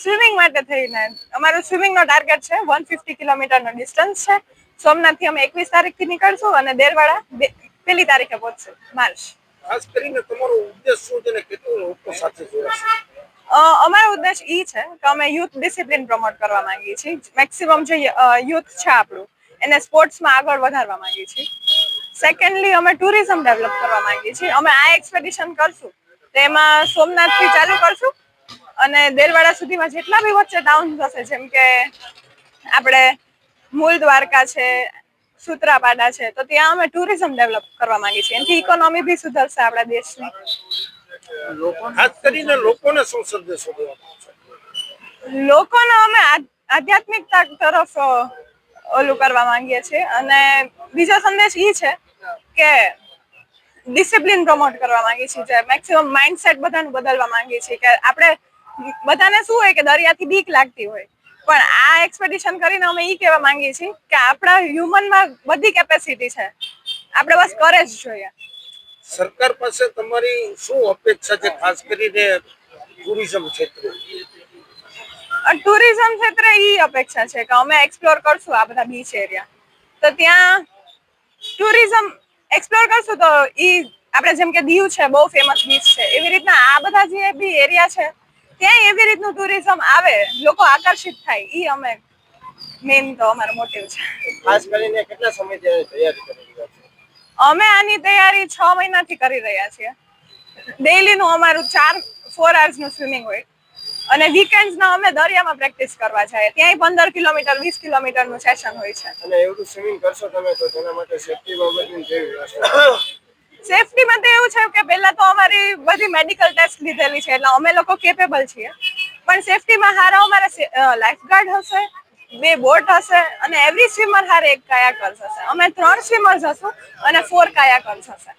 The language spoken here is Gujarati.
સ્વિમિંગ માટે થઈને અમારું સ્વિમિંગનો ટાર્ગેટ છે 150 કિલોમીટરનો ડિસ્ટન્સ છે. સોમનાથથી અમે 21 તારીખથી નીકળશું અને દેરવાડા 1 તારીખે પહોંચશું માર્ચ. ખાસ કરીને તમારો ઉદ્દેશ શું છે ને કેટલું લોકો સાથે જોડાશે? અમારો ઉદ્દેશ એ છે કે અમે યુથ ડિસિપ્લિન પ્રમોટ કરવા માંગીએ છીએ. મેક્સિમમ જે યુથ છે આપણું એને સ્પોર્ટ્સમાં આગળ વધારવા માંગીએ છીએ. સેકન્ડલી અમે ટુરિઝમ ડેવલપ કરવા માંગીએ છીએ. અમે આ એક્સપેડિશન કરશું તેમાં સોમનાથથી ચાલુ કરશું અને દેરવાડા સુધીમાં જેટલા બી વચ્ચે ટાઉન હશે, જેમ કે આપણે મૂળ દ્વારકા છે, સૂત્રાપાડા છે, તો ત્યાં અમે ટુરિઝમ ડેવલપ કરવા માંગીએ છીએ. એનાથી ઇકોનોમી બી સુધરશે આપણા દેશની. ખાસ કરીને લોકોને શું સંદેશો દેવાનો છે? લોકોને અમે આધ્યાત્મિકતા તરફ ઓલું કરવા માંગીએ છીએ અને બીજો સંદેશ એ છે કે ડિસિપ્લિન પ્રમોટ કરવા માંગીએ છીએ. મેક્સિમમ માઇન્ડસેટ બધાનું બદલવા માંગીએ છીએ કે આપણે બધાને શું હોય કે દરિયાથી બીક લાગતી હોય, પણ આ એક્સપેડિશન કરીને અમે એ કહેવા માંગીએ છીએ કે આપણા હ્યુમનમાં બધી કેપેસિટી છે, આપણે બસ કરે જ જોઈએ. સરકાર પાસે તમારી શું અપેક્ષા છે ખાસ કરીને ટુરિઝમ ક્ષેત્રે? ટુરિઝમ ક્ષેત્રે એ અપેક્ષા છે કે અમે એક્સપ્લોર કરશું આ બધા બીચ એરિયા, તો ત્યાં ટુરિઝમ એક્સપ્લોર કરશું તો આપણે જેમ કે દીવ છે બહુ ફેમસ બીચ છે, એવી રીતના આ બધા જે બી એરિયા છે ત્યાં એવી રીતનું ટુરિઝમ આવે, લોકો આકર્ષિત થાય, એ અમે મેઇન તો અમારો મોટિવ છે. ખાસ કરીને કેટલા સમયથી તૈયારી કરી રહ્યા છો? અમે આની તૈયારી 6 મહિનાથી કરી રહ્યા છીએ. ડેઈલીનું અમારું 4 hours નું સ્વિમિંગ હોય અને વીકેન્ડ્સના અમે દરિયામાં પ્રેક્ટિસ કરવા જઈએ. ત્યાંય 15 કિલોમીટર 20 કિલોમીટરનું સેશન હોય છે. અને એવું સ્વિમિંગ કરશો તમે તો તેના માટે સેફટી બાબતની કેવી વ્યવસ્થા? સેફટીમાં તો એવું છે કે પહેલા તો અમારી બધી મેડિકલ ટેસ્ટ લીધેલી છે, એટલે અમે લોકો કેપેબલ છીએ. પણ સેફટીમાં હારા અમારે લાઈફગાર્ડ હશે, 2 બોટ હશે અને એવરી સ્વિમર હારે 1 કાયાકર્સ હશે. અમે 3 સ્વિમર્સ હશું અને 4 કાયાકર્સ હશે.